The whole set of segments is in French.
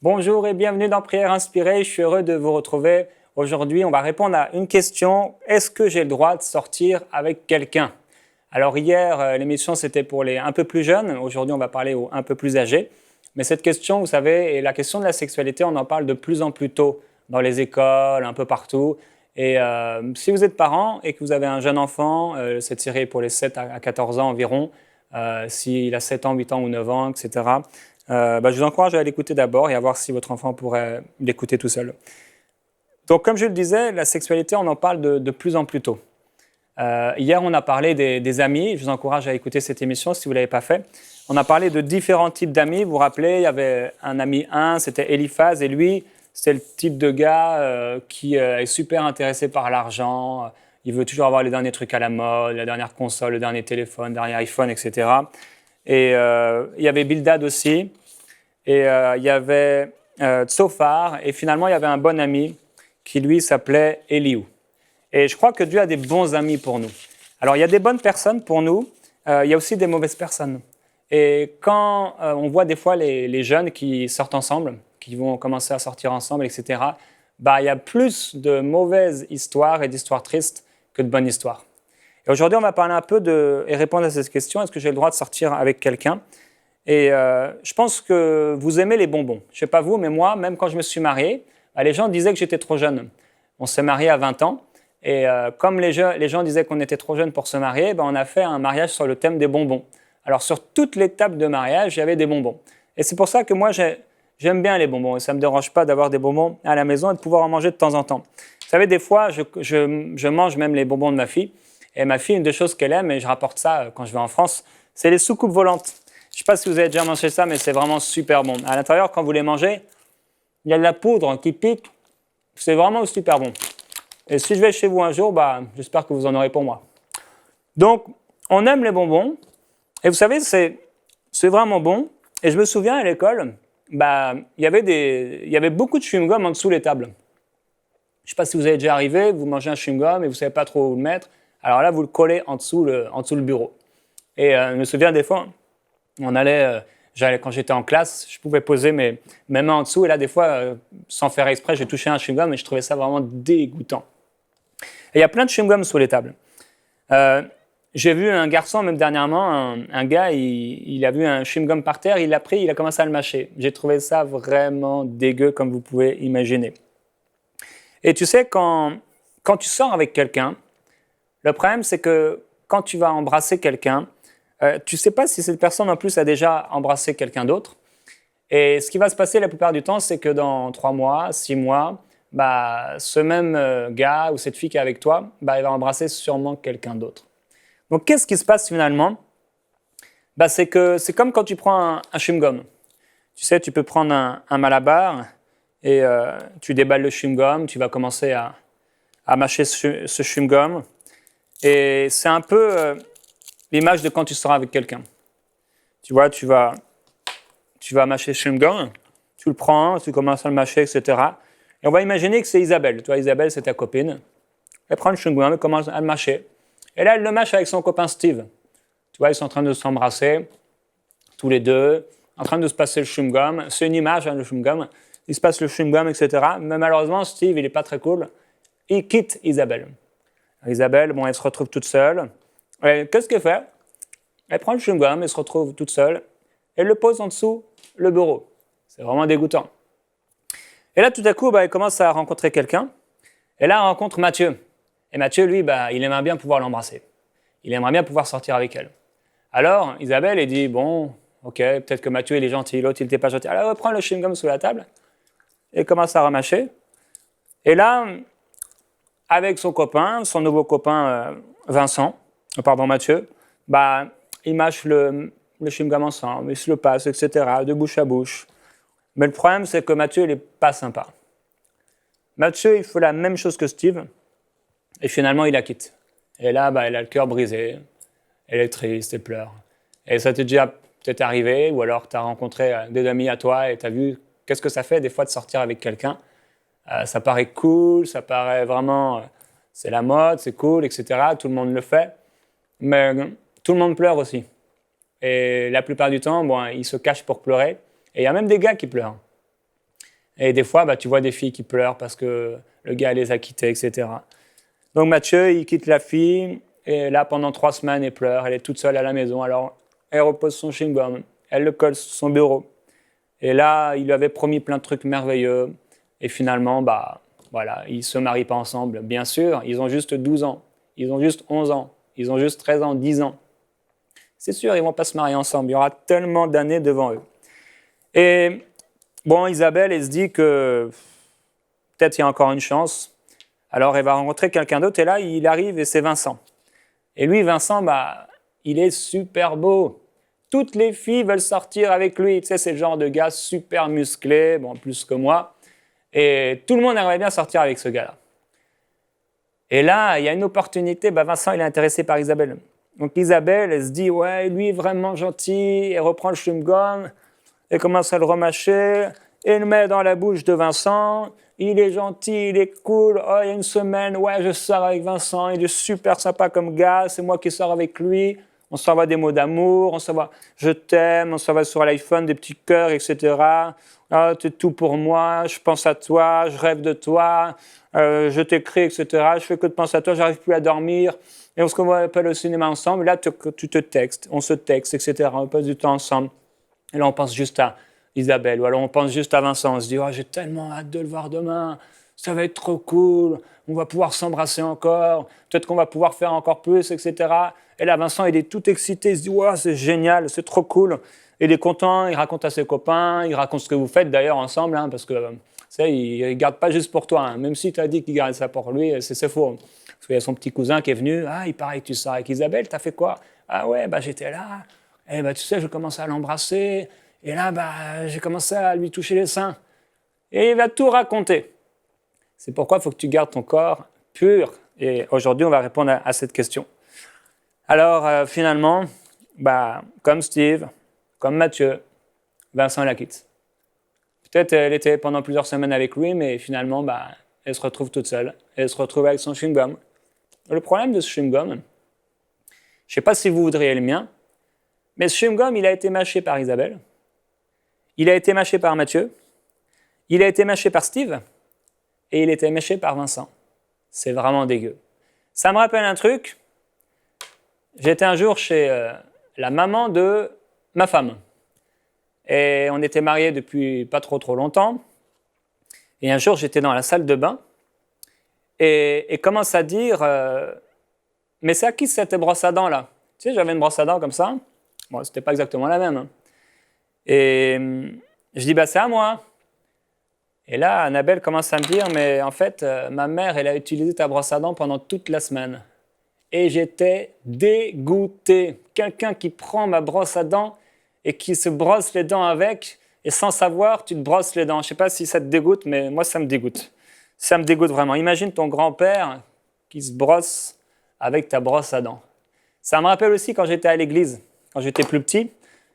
Bonjour et bienvenue dans Prière Inspirée. Je suis heureux de vous retrouver. Aujourd'hui, on va répondre à une question. Est-ce que j'ai le droit de sortir avec quelqu'un? Alors hier, l'émission c'était pour les un peu plus jeunes. Aujourd'hui, on va parler aux un peu plus âgés. Mais cette question, vous savez, et la question de la sexualité, on en parle de plus en plus tôt dans les écoles, un peu partout. Et si vous êtes parent et que vous avez un jeune enfant, c'est tiré pour les 7 à 14 ans environ, s'il a 7 ans, 8 ans ou 9 ans, etc. Je vous encourage à l'écouter d'abord et à voir si votre enfant pourrait l'écouter tout seul. Donc, comme je le disais, la sexualité, on en parle de plus en plus tôt. Hier, on a parlé des amis. Je vous encourage à écouter cette émission si vous ne l'avez pas fait. On a parlé de différents types d'amis. Vous vous rappelez, il y avait un ami 1, c'était Eliphaz, et lui, c'est le type de gars qui est super intéressé par l'argent. Il veut toujours avoir les derniers trucs à la mode, la dernière console, le dernier téléphone, le dernier iPhone, etc. Et il y avait Bildad aussi. Et il y avait Tsophar. Et finalement, il y avait un bon ami qui, lui, s'appelait Eliou. Et je crois que Dieu a des bons amis pour nous. Alors, il y a des bonnes personnes pour nous. Il y a aussi des mauvaises personnes. Et quand on voit des fois les jeunes qui sortent ensemble, qui vont commencer à sortir ensemble, etc., il y a plus de mauvaises histoires et d'histoires tristes que de bonnes histoires. Et aujourd'hui, on va parler un peu et répondre à cette question. Est-ce que j'ai le droit de sortir avec quelqu'un? Et je pense que vous aimez les bonbons. Je ne sais pas vous, mais moi, même quand je me suis marié, les gens disaient que j'étais trop jeune. On s'est marié à 20 ans. Et comme les gens disaient qu'on était trop jeune pour se marier, on a fait un mariage sur le thème des bonbons. Alors, sur toute l'étape de mariage, il y avait des bonbons. Et c'est pour ça que moi, j'aime bien les bonbons. Et ça ne me dérange pas d'avoir des bonbons à la maison et de pouvoir en manger de temps en temps. Vous savez, des fois, je mange même les bonbons de ma fille. Et ma fille, une des choses qu'elle aime, et je rapporte ça quand je vais en France, c'est les soucoupes volantes. Je ne sais pas si vous avez déjà mangé ça, mais c'est vraiment super bon. À l'intérieur, quand vous les mangez, il y a de la poudre qui pique. C'est vraiment super bon. Et si je vais chez vous un jour, j'espère que vous en aurez pour moi. Donc, on aime les bonbons. Et vous savez, c'est vraiment bon. Et je me souviens à l'école, il y avait beaucoup de chewing-gum en dessous des tables. Je ne sais pas si vous avez déjà arrivé, vous mangez un chewing-gum et vous ne savez pas trop où le mettre. Alors là, vous le collez en dessous le bureau. Et je me souviens des fois, on allait, quand j'étais en classe, je pouvais poser mes mains en dessous. Et là, des fois, sans faire exprès, j'ai touché un chewing-gum et je trouvais ça vraiment dégoûtant. Et il y a plein de chewing-gums sous les tables. J'ai vu un garçon, même dernièrement, un gars, il a vu un chewing-gum par terre, il l'a pris, il a commencé à le mâcher. J'ai trouvé ça vraiment dégueu, comme vous pouvez imaginer. Et tu sais, quand tu sors avec quelqu'un, le problème, c'est que quand tu vas embrasser quelqu'un, tu ne sais pas si cette personne, en plus, a déjà embrassé quelqu'un d'autre. Et ce qui va se passer la plupart du temps, c'est que dans 3 mois, 6 mois, ce même gars ou cette fille qui est avec toi, il va embrasser sûrement quelqu'un d'autre. Donc, qu'est-ce qui se passe finalement? C'est comme quand tu prends un chewing-gum. Tu sais, tu peux prendre un Malabar et tu déballes le chewing-gum, tu vas commencer à mâcher ce chewing-gum. Et c'est un peu l'image de quand tu seras avec quelqu'un. Tu vois, tu vas mâcher le chewing-gum, tu le prends, tu commences à le mâcher, etc. Et on va imaginer que c'est Isabelle. Tu vois, Isabelle, c'est ta copine. Elle prend le chewing-gum, elle commence à le mâcher. Et là, elle le mâche avec son copain Steve. Tu vois, ils sont en train de s'embrasser, tous les deux, en train de se passer le chewing-gum. C'est une image, le chewing-gum. Il se passe le chewing-gum, etc. Mais malheureusement, Steve, il n'est pas très cool. Il quitte Isabelle. Isabelle, elle se retrouve toute seule. Et qu'est-ce qu'elle fait? Elle prend le chewing-gum, elle se retrouve toute seule. Elle le pose en dessous le bureau. C'est vraiment dégoûtant. Et là, tout à coup, elle commence à rencontrer quelqu'un. Et là, elle rencontre Mathieu. Et Mathieu, lui, il aimerait bien pouvoir l'embrasser. Il aimerait bien pouvoir sortir avec elle. Alors, Isabelle, elle dit, bon, ok, peut-être que Mathieu, il est gentil, l'autre, il n'était pas gentil. Alors, elle prend le chewing-gum sous la table et commence à remâcher. Et là, avec son copain, son nouveau copain Mathieu, ils mâchent le chewing-gum ensemble, ils se le passent, etc., de bouche à bouche. Mais le problème, c'est que Mathieu, il n'est pas sympa. Mathieu, il fait la même chose que Steve, et finalement, il la quitte. Et là, elle a le cœur brisé, elle est triste, elle pleure. Et ça t'est déjà peut-être arrivé, ou alors tu as rencontré des amis à toi et tu as vu qu'est-ce que ça fait des fois de sortir avec quelqu'un. Ça paraît cool, ça paraît vraiment, c'est la mode, c'est cool, etc. Tout le monde le fait, mais tout le monde pleure aussi. Et la plupart du temps, ils se cachent pour pleurer. Et il y a même des gars qui pleurent. Et des fois, tu vois des filles qui pleurent parce que le gars les a quittées, etc. Donc Mathieu, il quitte la fille, et là, pendant 3 semaines, elle pleure, elle est toute seule à la maison. Alors, elle repose son chewing-gum, elle le colle sur son bureau. Et là, il lui avait promis plein de trucs merveilleux. Et finalement, voilà, ils ne se marient pas ensemble. Bien sûr, ils ont juste 12 ans, ils ont juste 11 ans, ils ont juste 13 ans, 10 ans. C'est sûr, ils ne vont pas se marier ensemble. Il y aura tellement d'années devant eux. Et bon, Isabelle, elle se dit que peut-être il y a encore une chance. Alors, elle va rencontrer quelqu'un d'autre. Et là, il arrive et c'est Vincent. Et lui, Vincent, il est super beau. Toutes les filles veulent sortir avec lui. Tu sais, c'est le genre de gars super musclé, bon, plus que moi. Et tout le monde aimerait bien sortir avec ce gars-là. Et là, il y a une opportunité. Vincent, il est intéressé par Isabelle. Donc Isabelle, elle se dit, ouais, lui est vraiment gentil. Elle reprend le chewing-gum. Elle commence à le remâcher. Elle le met dans la bouche de Vincent. Il est gentil, il est cool. Oh, il y a une semaine, ouais, je sors avec Vincent. Il est super sympa comme gars. C'est moi qui sors avec lui. On s'envoie des mots d'amour, on s'envoie je t'aime, on s'envoie sur l'iPhone des petits cœurs, etc. Oh, tu es tout pour moi, je pense à toi, je rêve de toi, je t'écris, etc. Je fais que de penser à toi, j'arrive plus à dormir. Et on se appelle au cinéma ensemble. Là, tu te textes, on se texte, etc. On passe du temps ensemble. Et là, on pense juste à Isabelle, ou alors on pense juste à Vincent. On se dit, oh, j'ai tellement hâte de le voir demain, ça va être trop cool, on va pouvoir s'embrasser encore, peut-être qu'on va pouvoir faire encore plus, etc. Et là, Vincent, il est tout excité, il se dit, wow, c'est génial, c'est trop cool. Et il est content, il raconte à ses copains, il raconte ce que vous faites d'ailleurs ensemble, parce que il ne garde pas juste pour toi. Même si tu as dit qu'il garde ça pour lui, c'est faux. Parce qu'il y a son petit cousin qui est venu, ah, il paraît que tu sors avec Isabelle, t'as fait quoi? Ah ouais, j'étais là, et tu sais, je commençais à l'embrasser, et là, j'ai commencé à lui toucher les seins. Et il va tout raconter. C'est pourquoi il faut que tu gardes ton corps pur. Et aujourd'hui, on va répondre à cette question. Alors, finalement, comme Steve, comme Mathieu, Vincent la quitte. Peut-être elle était pendant plusieurs semaines avec lui, mais finalement, elle se retrouve toute seule. Elle se retrouve avec son chewing-gum. Le problème de ce chewing-gum, je ne sais pas si vous voudriez le mien, mais ce chewing-gum, il a été mâché par Isabelle, il a été mâché par Mathieu, il a été mâché par Steve, et il a été mâché par Vincent. C'est vraiment dégueu. Ça me rappelle un truc. J'étais un jour chez la maman de ma femme. Et on était mariés depuis pas trop longtemps. Et un jour, j'étais dans la salle de bain. Et commence à dire, mais c'est à qui cette brosse à dents là? Tu sais, j'avais une brosse à dents comme ça. Bon, c'était pas exactement la même. Et je dis, c'est à moi. Et là, Annabelle commence à me dire, mais en fait, ma mère, elle a utilisé ta brosse à dents pendant toute la semaine. Et j'étais dégoûté. Quelqu'un qui prend ma brosse à dents et qui se brosse les dents avec, et sans savoir, tu te brosses les dents. Je ne sais pas si ça te dégoûte, mais moi, ça me dégoûte. Ça me dégoûte vraiment. Imagine ton grand-père qui se brosse avec ta brosse à dents. Ça me rappelle aussi quand j'étais à l'église, quand j'étais plus petit.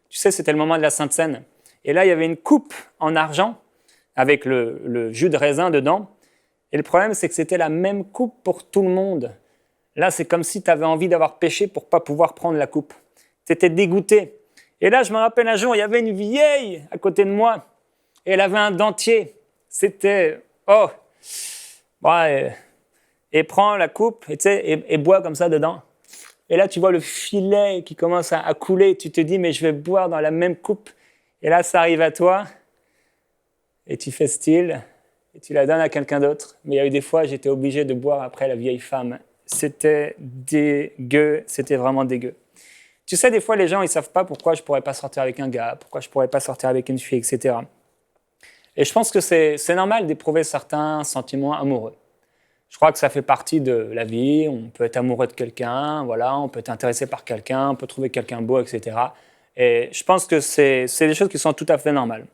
Tu sais, c'était le moment de la Sainte Seine. Et là, il y avait une coupe en argent avec le jus de raisin dedans. Et le problème, c'est que c'était la même coupe pour tout le monde. Là, c'est comme si tu avais envie d'avoir péché pour ne pas pouvoir prendre la coupe. Tu étais dégoûté. Et là, je me rappelle un jour, il y avait une vieille à côté de moi. Et elle avait un dentier. C'était... Oh et prend la coupe et boit comme ça dedans. Et là, tu vois le filet qui commence à couler. Tu te dis, mais je vais boire dans la même coupe. Et là, ça arrive à toi. Et tu fais style. Et tu la donnes à quelqu'un d'autre. Mais il y a eu des fois, j'étais obligé de boire après la vieille femme. C'était dégueu. C'était vraiment dégueu. Tu sais, des fois, les gens, ils ne savent pas pourquoi je ne pourrais pas sortir avec un gars, pourquoi je ne pourrais pas sortir avec une fille, etc. Et je pense que c'est normal d'éprouver certains sentiments amoureux. Je crois que ça fait partie de la vie. On peut être amoureux de quelqu'un, voilà, on peut être intéressé par quelqu'un, on peut trouver quelqu'un beau, etc. Et je pense que c'est des choses qui sont tout à fait normales.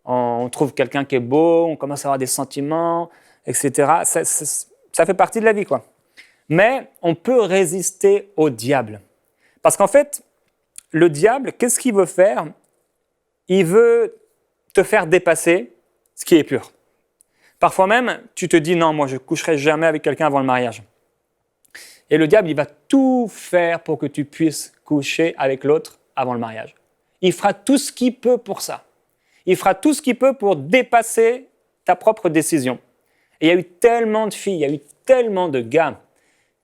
On trouve quelqu'un qui est beau, on commence à avoir des sentiments, etc. Ça fait partie de la vie, quoi. Mais on peut résister au diable. Parce qu'en fait, le diable, qu'est-ce qu'il veut faire? Il veut te faire dépasser ce qui est pur. Parfois même, tu te dis, non, moi, je ne coucherai jamais avec quelqu'un avant le mariage. Et le diable, il va tout faire pour que tu puisses coucher avec l'autre avant le mariage. Il fera tout ce qu'il peut pour ça. Il fera tout ce qu'il peut pour dépasser ta propre décision. Et il y a eu tellement de filles, il y a eu tellement de gars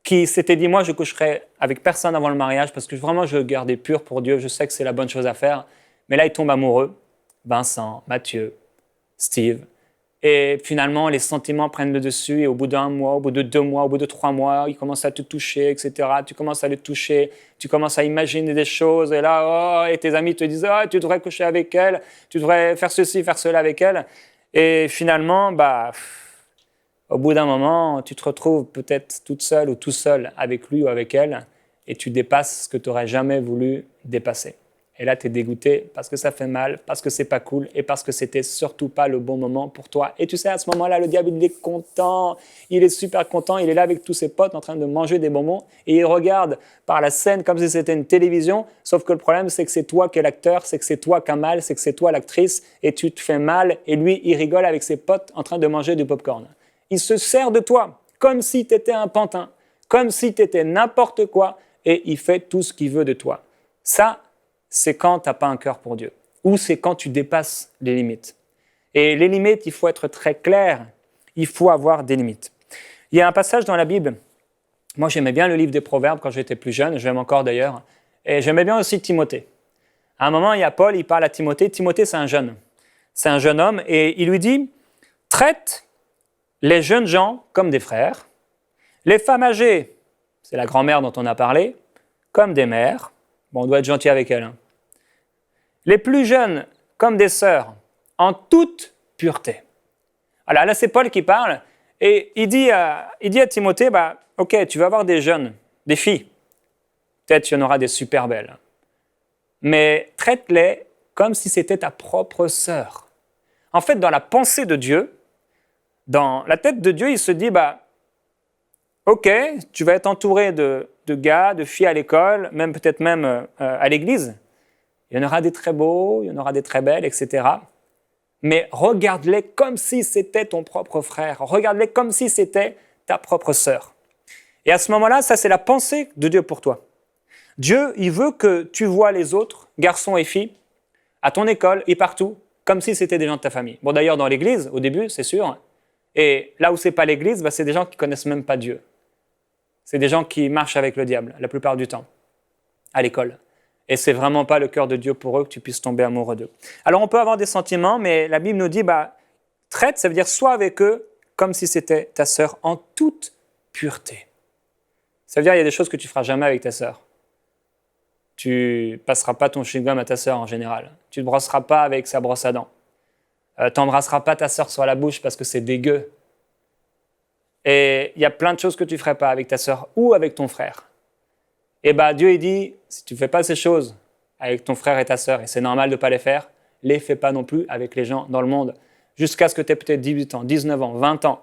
qui s'étaient dit, moi je coucherai avec personne avant le mariage parce que vraiment je veux garder pur pour Dieu, je sais que c'est la bonne chose à faire. Mais là ils tombent amoureux, Vincent, Mathieu, Steve. Et finalement, les sentiments prennent le dessus et au bout d'1 mois, au bout de 2 mois, au bout de 3 mois, ils commencent à te toucher, etc. Tu commences à le toucher, tu commences à imaginer des choses et là, oh, et tes amis te disent, oh, tu devrais coucher avec elle, tu devrais faire ceci, faire cela avec elle. Et finalement, au bout d'un moment, tu te retrouves peut-être toute seule ou tout seul avec lui ou avec elle et tu dépasses ce que tu n'aurais jamais voulu dépasser. Et là, tu es dégoûté parce que ça fait mal, parce que c'est pas cool et parce que c'était surtout pas le bon moment pour toi. Et tu sais, à ce moment-là, le diable, il est content, il est super content, il est là avec tous ses potes en train de manger des bonbons et il regarde par la scène comme si c'était une télévision, sauf que le problème, c'est que c'est toi qui es l'acteur, c'est que c'est toi qui as mal, c'est que c'est toi l'actrice et tu te fais mal et lui, il rigole avec ses potes en train de manger du popcorn. Il se sert de toi comme si tu étais un pantin, comme si tu étais n'importe quoi et il fait tout ce qu'il veut de toi. Ça, c'est quand tu n'as pas un cœur pour Dieu, ou c'est quand tu dépasses les limites. Et les limites, il faut être très clair, il faut avoir des limites. Il y a un passage dans la Bible, moi j'aimais bien le livre des Proverbes quand j'étais plus jeune, je l'aime encore d'ailleurs, et j'aimais bien aussi Timothée. À un moment, il y a Paul, il parle à Timothée, Timothée c'est un jeune homme, et il lui dit, traite les jeunes gens comme des frères, les femmes âgées, c'est la grand-mère dont on a parlé, comme des mères. Bon, on doit être gentil avec elle. Les plus jeunes comme des sœurs, en toute pureté. Alors là, c'est Paul qui parle, et il dit à Timothée, ok, tu vas avoir des jeunes, des filles. Peut-être il y en aura des super belles. Mais traite-les comme si c'était ta propre sœur. En fait, dans la pensée de Dieu, dans la tête de Dieu, il se dit, ok, tu vas être entouré de gars, de filles à l'école, peut-être même à l'église. Il y en aura des très beaux, il y en aura des très belles, etc. Mais regarde-les comme si c'était ton propre frère. Regarde-les comme si c'était ta propre sœur. Et à ce moment-là, ça c'est la pensée de Dieu pour toi. Dieu, il veut que tu vois les autres, garçons et filles, à ton école et partout, comme si c'était des gens de ta famille. Bon, d'ailleurs, dans l'église, au début, c'est sûr. Et là où c'est pas l'église, c'est des gens qui connaissent même pas Dieu. C'est des gens qui marchent avec le diable, la plupart du temps, à l'école. Et c'est vraiment pas le cœur de Dieu pour eux que tu puisses tomber amoureux d'eux. Alors on peut avoir des sentiments, mais la Bible nous dit, traite, ça veut dire sois avec eux comme si c'était ta sœur en toute pureté. Ça veut dire il y a des choses que tu feras jamais avec ta sœur. Tu passeras pas ton chewing-gum à ta sœur en général. Tu ne te brosseras pas avec sa brosse à dents. T'embrasseras pas ta sœur sur la bouche parce que c'est dégueu. Et il y a plein de choses que tu ne ferais pas avec ta sœur ou avec ton frère. Et Dieu il dit, si tu ne fais pas ces choses avec ton frère et ta sœur, et c'est normal de ne pas les faire, les fais pas non plus avec les gens dans le monde, jusqu'à ce que tu aies peut-être 18 ans, 19 ans, 20 ans,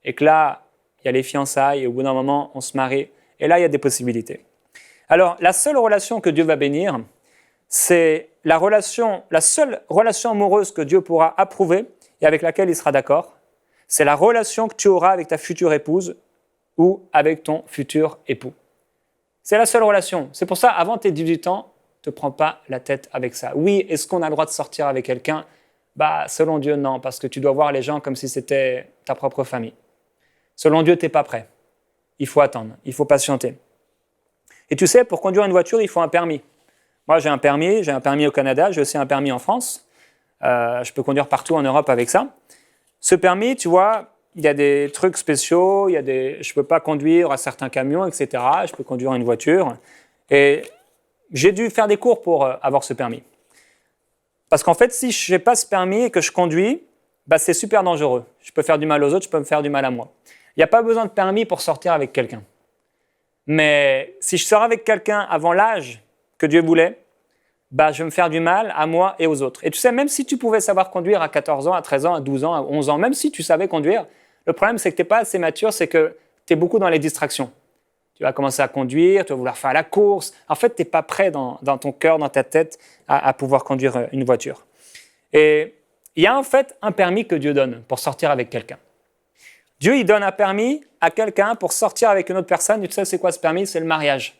et que là, il y a les fiançailles, et au bout d'un moment, on se marie, et là, il y a des possibilités. Alors, la seule relation que Dieu va bénir, c'est la seule relation amoureuse que Dieu pourra approuver et avec laquelle il sera d'accord, c'est la relation que tu auras avec ta future épouse ou avec ton futur époux. C'est la seule relation. C'est pour ça, avant tes 18 ans, ne te prends pas la tête avec ça. Oui, est-ce qu'on a le droit de sortir avec quelqu'un ? Selon Dieu, non, parce que tu dois voir les gens comme si c'était ta propre famille. Selon Dieu, tu n'es pas prêt. Il faut attendre, il faut patienter. Et tu sais, pour conduire une voiture, il faut un permis. Moi, j'ai un permis au Canada, j'ai aussi un permis en France. Je peux conduire partout en Europe avec ça. Ce permis, tu vois, il y a des trucs spéciaux, je ne peux pas conduire à certains camions, etc. Je peux conduire une voiture. Et j'ai dû faire des cours pour avoir ce permis. Parce qu'en fait, si je n'ai pas ce permis et que je conduis, c'est super dangereux. Je peux faire du mal aux autres, je peux me faire du mal à moi. Il n'y a pas besoin de permis pour sortir avec quelqu'un. Mais si je sors avec quelqu'un avant l'âge que Dieu voulait, je vais me faire du mal à moi et aux autres. Et tu sais, même si tu pouvais savoir conduire à 14 ans, à 13 ans, à 12 ans, à 11 ans, même si tu savais conduire, le problème, c'est que tu n'es pas assez mature, c'est que tu es beaucoup dans les distractions. Tu vas commencer à conduire, tu vas vouloir faire la course. En fait, tu n'es pas prêt dans ton cœur, dans ta tête, à pouvoir conduire une voiture. Et il y a en fait un permis que Dieu donne pour sortir avec quelqu'un. Dieu, il donne un permis à quelqu'un pour sortir avec une autre personne. Et tu sais, c'est quoi ce permis ? C'est le mariage.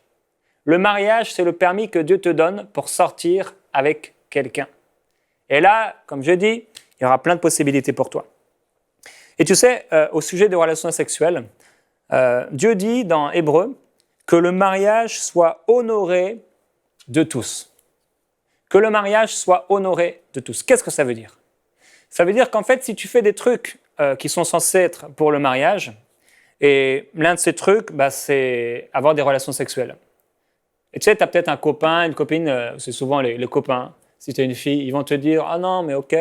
Le mariage, c'est le permis que Dieu te donne pour sortir avec quelqu'un. Et là, comme je dis, il y aura plein de possibilités pour toi. Et tu sais, au sujet des relations sexuelles, Dieu dit dans Hébreu que le mariage soit honoré de tous. Que le mariage soit honoré de tous. Qu'est-ce que ça veut dire? Ça veut dire qu'en fait, si tu fais des trucs qui sont censés être pour le mariage, et l'un de ces trucs, c'est avoir des relations sexuelles. Et tu sais, tu as peut-être un copain, une copine, c'est souvent les copains. Si tu es une fille, ils vont te dire « Ah non, mais ok,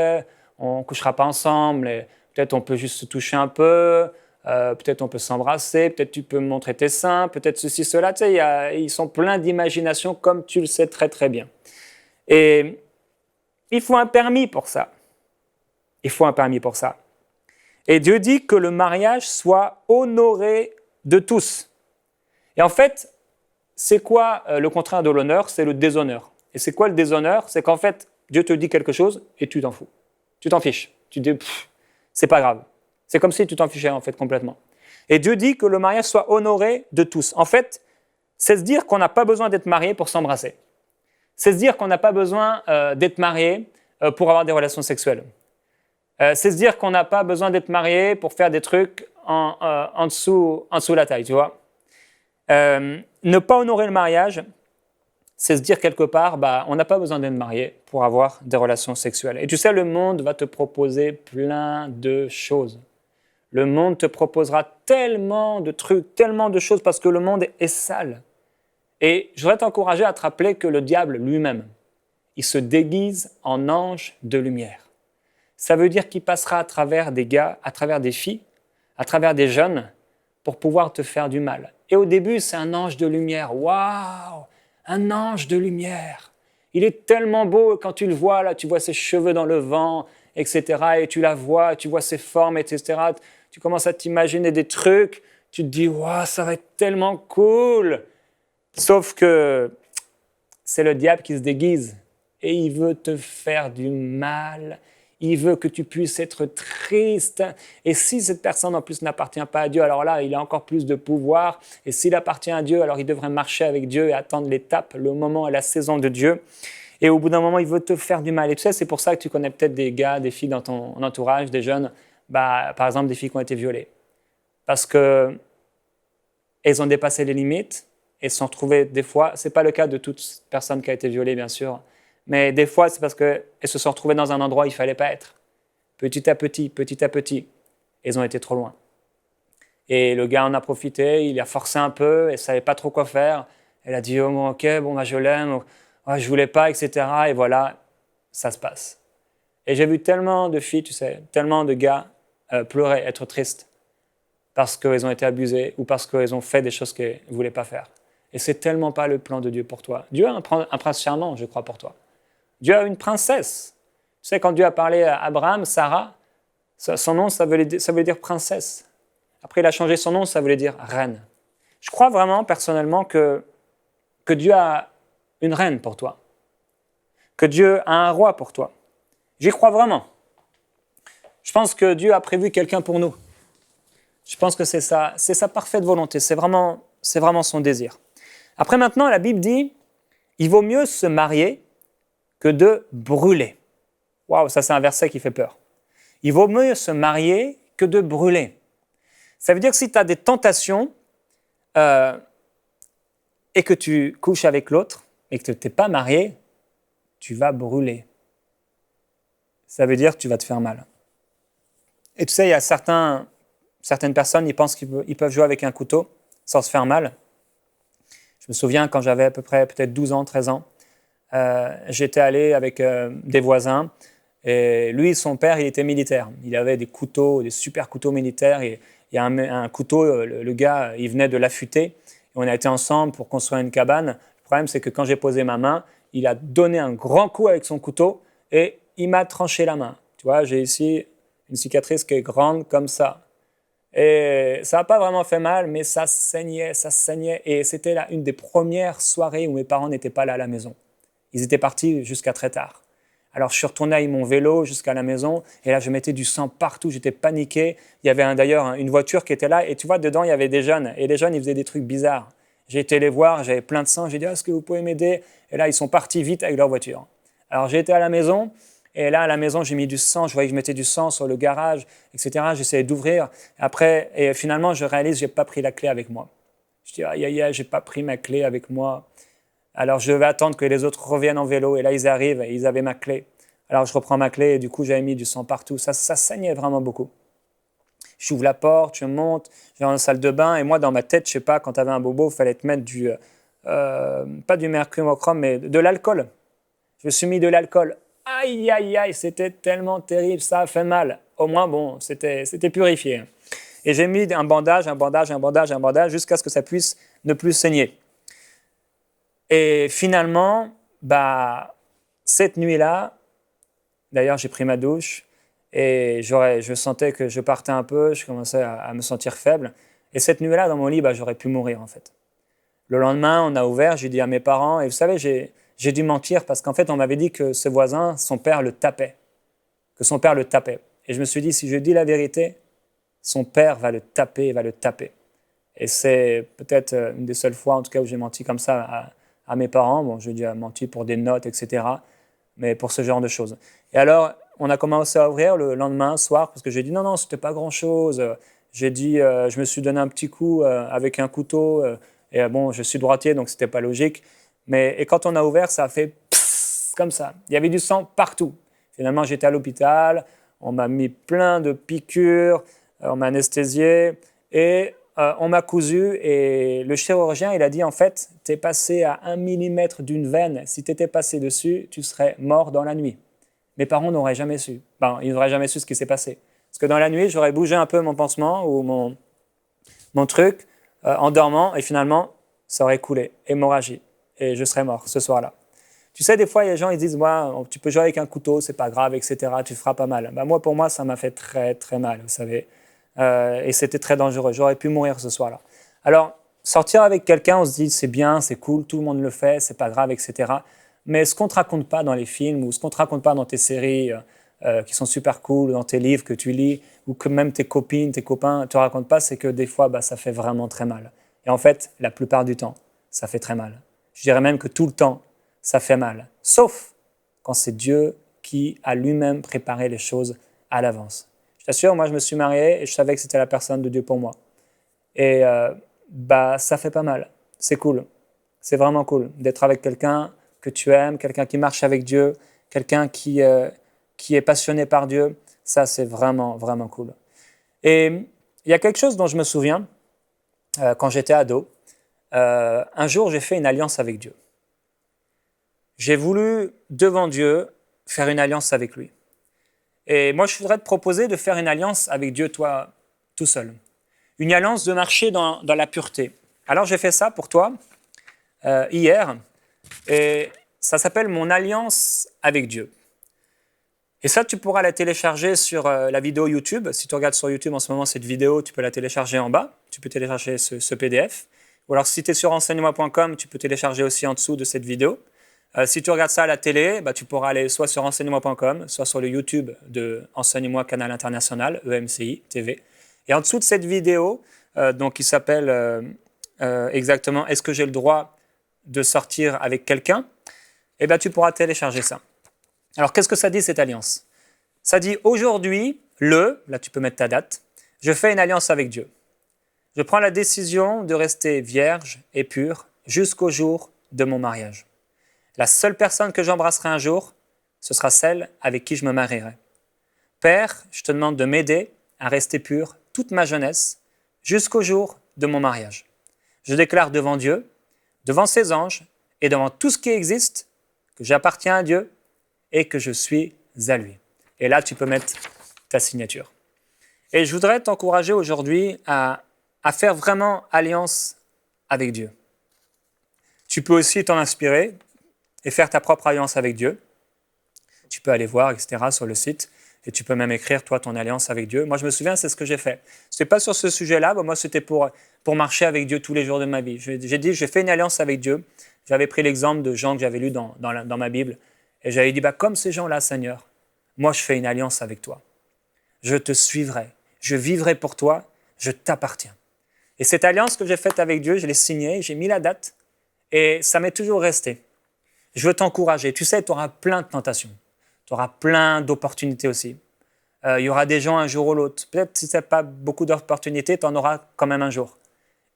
on ne couchera pas ensemble, et peut-être on peut juste se toucher un peu, peut-être on peut s'embrasser, peut-être tu peux me montrer tes seins, peut-être ceci, cela. » Tu sais, ils sont pleins d'imagination, comme tu le sais très très bien. Et il faut un permis pour ça. Il faut un permis pour ça. Et Dieu dit que le mariage soit honoré de tous. Et en fait, c'est quoi le contraire de l'honneur? C'est le déshonneur. Et c'est quoi le déshonneur? C'est qu'en fait, Dieu te dit quelque chose et tu t'en fous. Tu t'en fiches. Tu dis, c'est pas grave. C'est comme si tu t'en fichais en fait complètement. Et Dieu dit que le mariage soit honoré de tous. En fait, c'est se dire qu'on n'a pas besoin d'être marié pour s'embrasser. C'est se dire qu'on n'a pas besoin d'être marié pour avoir des relations sexuelles. C'est se dire qu'on n'a pas besoin d'être marié pour faire des trucs en dessous la taille, tu vois. Ne pas honorer le mariage, c'est se dire quelque part, on n'a pas besoin d'être marié pour avoir des relations sexuelles. Et tu sais, le monde va te proposer plein de choses. Le monde te proposera tellement de trucs, tellement de choses, parce que le monde est sale. Et je voudrais t'encourager à te rappeler que le diable lui-même, il se déguise en ange de lumière. Ça veut dire qu'il passera à travers des gars, à travers des filles, à travers des jeunes, pour pouvoir te faire du mal. Et au début, c'est un ange de lumière. Waouh! Un ange de lumière. Il est tellement beau, quand tu le vois, là, tu vois ses cheveux dans le vent, etc. Et tu la vois, tu vois ses formes, etc. Tu commences à t'imaginer des trucs. Tu te dis, waouh, ça va être tellement cool. Sauf que c'est le diable qui se déguise. Et il veut te faire du mal. Il veut que tu puisses être triste. Et si cette personne en plus n'appartient pas à Dieu, alors là, il a encore plus de pouvoir. Et s'il appartient à Dieu, alors il devrait marcher avec Dieu et attendre l'étape, le moment et la saison de Dieu. Et au bout d'un moment, il veut te faire du mal. Et tu sais, c'est pour ça que tu connais peut-être des gars, des filles dans ton entourage, des jeunes, par exemple des filles qui ont été violées. Parce qu'elles ont dépassé les limites et se sont retrouvées des fois, ce n'est pas le cas de toute personne qui a été violée, bien sûr, mais des fois, c'est parce qu'elles se sont retrouvées dans un endroit où il ne fallait pas être. Petit à petit, elles ont été trop loin. Et le gars en a profité, il a forcé un peu, elle ne savait pas trop quoi faire. Elle a dit, oh, ok, je l'aime, je ne voulais pas, etc. Et voilà, ça se passe. Et j'ai vu tellement de filles, tu sais, tellement de gars pleurer, être tristes, parce qu'elles ont été abusées ou parce qu'elles ont fait des choses qu'elles ne voulaient pas faire. Et c'est tellement pas le plan de Dieu pour toi. Dieu a un prince charmant, je crois, pour toi. Dieu a une princesse. Tu sais, quand Dieu a parlé à Abraham, Sarah, son nom, ça voulait dire princesse. Après, il a changé son nom, ça voulait dire reine. Je crois vraiment, personnellement, que Dieu a une reine pour toi. Que Dieu a un roi pour toi. J'y crois vraiment. Je pense que Dieu a prévu quelqu'un pour nous. Je pense que c'est sa parfaite volonté. C'est vraiment son désir. Après, maintenant, la Bible dit, il vaut mieux se marier que de brûler. Waouh, ça c'est un verset qui fait peur. Il vaut mieux se marier que de brûler. Ça veut dire que si tu as des tentations et que tu couches avec l'autre et que tu n'es pas marié, tu vas brûler. Ça veut dire que tu vas te faire mal. Et tu sais, il y a certaines personnes, ils pensent qu'ils peuvent jouer avec un couteau sans se faire mal. Je me souviens quand j'avais à peu près peut-être 12 ans, 13 ans, j'étais allé avec des voisins et lui, son père, il était militaire. Il avait des couteaux, des super couteaux militaires. Et il y a un couteau, le gars, il venait de l'affûter. Et on a été ensemble pour construire une cabane. Le problème, c'est que quand j'ai posé ma main, il a donné un grand coup avec son couteau et il m'a tranché la main. Tu vois, j'ai ici une cicatrice qui est grande comme ça. Et ça n'a pas vraiment fait mal, mais ça saignait. Et c'était là une des premières soirées où mes parents n'étaient pas là à la maison. Ils étaient partis jusqu'à très tard. Alors je suis retourné avec mon vélo jusqu'à la maison et là je mettais du sang partout, j'étais paniqué. Il y avait d'ailleurs une voiture qui était là et tu vois dedans il y avait des jeunes et les jeunes ils faisaient des trucs bizarres. J'ai été les voir, j'avais plein de sang, j'ai dit est-ce que vous pouvez m'aider? Et là ils sont partis vite avec leur voiture. Alors j'ai été à la maison Et là, à la maison, j'ai mis du sang. Je voyais que je mettais du sang sur le garage, etc. J'essayais d'ouvrir. Après, et finalement, je réalise que je n'ai pas pris la clé avec moi. Je dis, aïe, aïe, aïe, je n'ai pas pris ma clé avec moi. Alors, je vais attendre que les autres reviennent en vélo. Et là, ils arrivent et ils avaient ma clé. Alors, je reprends ma clé et du coup, j'avais mis du sang partout. Ça saignait vraiment beaucoup. J'ouvre la porte, je monte, je vais dans la salle de bain. Et moi, dans ma tête, je sais pas, quand tu avais un bobo, il fallait te mettre pas du mercurochrome, mais de l'alcool. Je me suis mis de l'alcool. Aïe, aïe, aïe, c'était tellement terrible, ça a fait mal. Au moins, bon, c'était purifié. Et j'ai mis un bandage, jusqu'à ce que ça puisse ne plus saigner. Et finalement, cette nuit-là, d'ailleurs, j'ai pris ma douche et je sentais que je partais un peu, je commençais à me sentir faible. Et cette nuit-là, dans mon lit, j'aurais pu mourir en fait. Le lendemain, on a ouvert, j'ai dit à mes parents, et vous savez, j'ai dû mentir parce qu'en fait, on m'avait dit que ce voisin, son père le tapait. Et je me suis dit, si je dis la vérité, son père va le taper, Et c'est peut-être une des seules fois, en tout cas, où j'ai menti comme ça à mes parents. Bon, j'ai dû mentir pour des notes, etc. Mais pour ce genre de choses. Et alors, on a commencé à ouvrir le lendemain, soir, parce que j'ai dit non, c'était pas grand-chose. J'ai dit, je me suis donné un petit coup avec un couteau. Et bon, je suis droitier, donc c'était pas logique. Et quand on a ouvert, ça a fait pfff, comme ça. Il y avait du sang partout. Finalement, j'étais à l'hôpital. On m'a mis plein de piqûres. On m'a anesthésié. Et on m'a cousu. Et le chirurgien, il a dit, en fait, tu es passé à 1 millimètre d'une veine. Si tu étais passé dessus, tu serais mort dans la nuit. Mes parents n'auraient jamais su. Ils n'auraient jamais su ce qui s'est passé. Parce que dans la nuit, j'aurais bougé un peu mon pansement ou mon truc en dormant. Et finalement, ça aurait coulé. Hémorragie. Et je serais mort ce soir-là. Tu sais, des fois, les gens ils disent, tu peux jouer avec un couteau, c'est pas grave, etc. Tu feras pas mal. Moi, pour moi, ça m'a fait très, très mal, vous savez. Et c'était très dangereux. J'aurais pu mourir ce soir-là. Alors, sortir avec quelqu'un, on se dit, c'est bien, c'est cool, tout le monde le fait, c'est pas grave, etc. Mais ce qu'on ne te raconte pas dans les films ou ce qu'on ne te raconte pas dans tes séries qui sont super cool, dans tes livres que tu lis, ou que même tes copines, tes copains ne te racontent pas, c'est que des fois, ça fait vraiment très mal. Et en fait, la plupart du temps, ça fait très mal. Je dirais même que tout le temps, ça fait mal. Sauf quand c'est Dieu qui a lui-même préparé les choses à l'avance. Je t'assure, moi, je me suis marié et je savais que c'était la personne de Dieu pour moi. Et ça fait pas mal. C'est cool. C'est vraiment cool d'être avec quelqu'un que tu aimes, quelqu'un qui marche avec Dieu, quelqu'un qui est passionné par Dieu. Ça, c'est vraiment, vraiment cool. Et il y a quelque chose dont je me souviens quand j'étais ado. Un jour, j'ai fait une alliance avec Dieu. J'ai voulu, devant Dieu, faire une alliance avec lui. Et moi, je voudrais te proposer de faire une alliance avec Dieu, toi, tout seul. Une alliance de marcher dans la pureté. Alors, j'ai fait ça pour toi hier. Et ça s'appelle mon alliance avec Dieu. Et ça, tu pourras la télécharger sur la vidéo YouTube. Si tu regardes sur YouTube en ce moment cette vidéo, tu peux la télécharger en bas. Tu peux télécharger ce PDF. Ou alors, si tu es sur enseignemoi.com, tu peux télécharger aussi en dessous de cette vidéo. Si tu regardes ça à la télé, tu pourras aller soit sur enseignemoi.com, soit sur le YouTube de Enseigne-moi Canal International, EMCI TV. Et en dessous de cette vidéo, qui s'appelle exactement « Est-ce que j'ai le droit de sortir avec quelqu'un ?» tu pourras télécharger ça. Alors, qu'est-ce que ça dit, cette alliance? Ça dit « Aujourd'hui, là tu peux mettre ta date, je fais une alliance avec Dieu. Je prends la décision de rester vierge et pure jusqu'au jour de mon mariage. La seule personne que j'embrasserai un jour, ce sera celle avec qui je me marierai. Père, je te demande de m'aider à rester pur toute ma jeunesse jusqu'au jour de mon mariage. Je déclare devant Dieu, devant ses anges et devant tout ce qui existe que j'appartiens à Dieu et que je suis à lui. » Et là, tu peux mettre ta signature. Et je voudrais t'encourager aujourd'hui à faire vraiment alliance avec Dieu. Tu peux aussi t'en inspirer et faire ta propre alliance avec Dieu. Tu peux aller voir, etc., sur le site, et tu peux même écrire, toi, ton alliance avec Dieu. Moi, je me souviens, c'est ce que j'ai fait. Ce n'était pas sur ce sujet-là, moi, c'était pour marcher avec Dieu tous les jours de ma vie. J'ai dit, j'ai fait une alliance avec Dieu. J'avais pris l'exemple de gens que j'avais lus dans ma Bible, et j'avais dit, comme ces gens-là, Seigneur, moi, je fais une alliance avec toi. Je te suivrai, je vivrai pour toi, je t'appartiens. Et cette alliance que j'ai faite avec Dieu, je l'ai signée, j'ai mis la date, et ça m'est toujours resté. Je veux t'encourager. Tu sais, tu auras plein de tentations. Tu auras plein d'opportunités aussi. Il y aura des gens un jour ou l'autre. Peut-être si tu n'as pas beaucoup d'opportunités, tu en auras quand même un jour.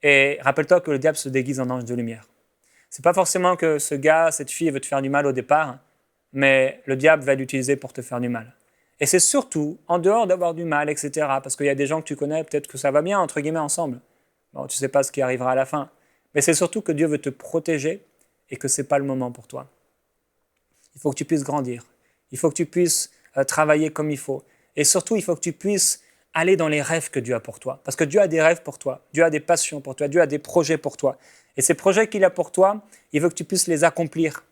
Et rappelle-toi que le diable se déguise en ange de lumière. Ce n'est pas forcément que ce gars, cette fille veut te faire du mal au départ, mais le diable va l'utiliser pour te faire du mal. Et c'est surtout, en dehors d'avoir du mal, etc., parce qu'il y a des gens que tu connais, peut-être que ça va bien, entre guillemets, ensemble. Bon, tu ne sais pas ce qui arrivera à la fin. Mais c'est surtout que Dieu veut te protéger et que ce n'est pas le moment pour toi. Il faut que tu puisses grandir. Il faut que tu puisses travailler comme il faut. Et surtout, il faut que tu puisses aller dans les rêves que Dieu a pour toi. Parce que Dieu a des rêves pour toi. Dieu a des passions pour toi. Dieu a des projets pour toi. Et ces projets qu'il a pour toi, il veut que tu puisses les accomplir.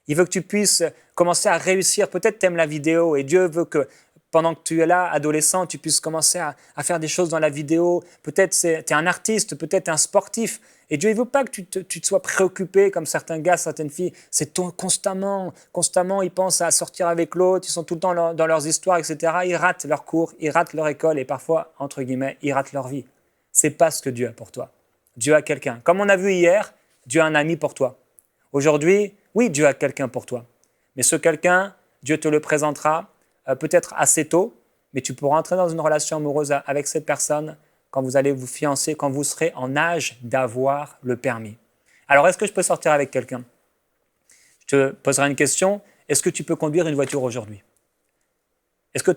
Il veut que tu puisses commencer à réussir. Peut-être tu aimes la vidéo et Dieu veut que pendant que tu es là, adolescent, tu puisses commencer à faire des choses dans la vidéo. Peut-être tu es un artiste, peut-être un sportif. Et Dieu ne veut pas que tu te sois préoccupé comme certains gars, certaines filles. C'est constamment, ils pensent à sortir avec l'autre, ils sont tout le temps dans leurs histoires, etc. Ils ratent leurs cours, ils ratent leur école et parfois, entre guillemets, ils ratent leur vie. Ce n'est pas ce que Dieu a pour toi. Dieu a quelqu'un. Comme on a vu hier, Dieu a un ami pour toi. Aujourd'hui, oui, Dieu a quelqu'un pour toi. Mais ce quelqu'un, Dieu te le présentera peut-être assez tôt, mais tu pourras entrer dans une relation amoureuse avec cette personne quand vous allez vous fiancer, quand vous serez en âge d'avoir le permis. Alors, est-ce que je peux sortir avec quelqu'un? Je te poserai une question. Est-ce que tu peux conduire une voiture aujourd'hui? Est-ce que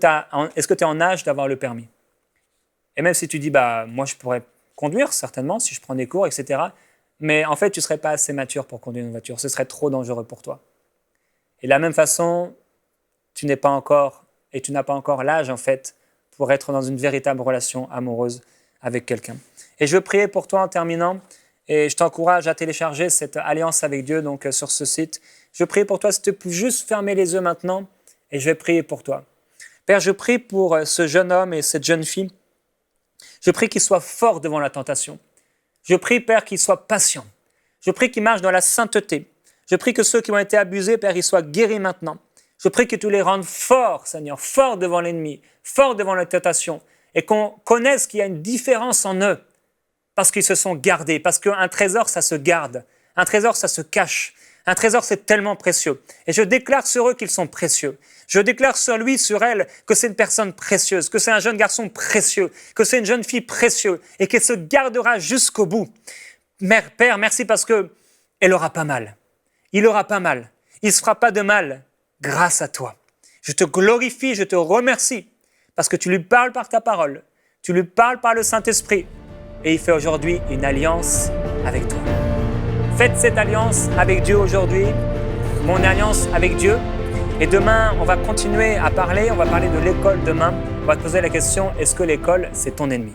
tu es en âge d'avoir le permis? Et même si tu dis, moi je pourrais conduire certainement si je prends des cours, etc. Mais en fait, tu ne serais pas assez mature pour conduire une voiture. Ce serait trop dangereux pour toi. Et de la même façon, tu n'as pas encore l'âge, en fait, pour être dans une véritable relation amoureuse avec quelqu'un. Et je veux prier pour toi en terminant, et je t'encourage à télécharger cette alliance avec Dieu donc sur ce site. Je veux prier pour toi, si tu peux juste fermer les yeux maintenant, et je vais prier pour toi. Père, je prie pour ce jeune homme et cette jeune fille. Je prie qu'il soit fort devant la tentation. Je prie, Père, qu'il soit patient. Je prie qu'il marche dans la sainteté. Je prie que ceux qui ont été abusés, Père, ils soient guéris maintenant. Je prie que tu les rendes forts, Seigneur, forts devant l'ennemi, forts devant la tentation, et qu'on connaisse qu'il y a une différence en eux, parce qu'ils se sont gardés, parce qu'un trésor, ça se garde, un trésor, ça se cache, un trésor, c'est tellement précieux. Et je déclare sur eux qu'ils sont précieux. Je déclare sur lui, sur elle, que c'est une personne précieuse, que c'est un jeune garçon précieux, que c'est une jeune fille précieuse, et qu'elle se gardera jusqu'au bout. Père, merci parce qu'elle aura pas mal. Il aura pas mal. Il ne se fera pas de mal grâce à toi. Je te glorifie, je te remercie parce que tu lui parles par ta parole, tu lui parles par le Saint-Esprit et il fait aujourd'hui une alliance avec toi. Faites cette alliance avec Dieu aujourd'hui, mon alliance avec Dieu. Et demain, on va continuer à parler, on va parler de l'école demain. On va te poser la question, est-ce que l'école, c'est ton ennemi ?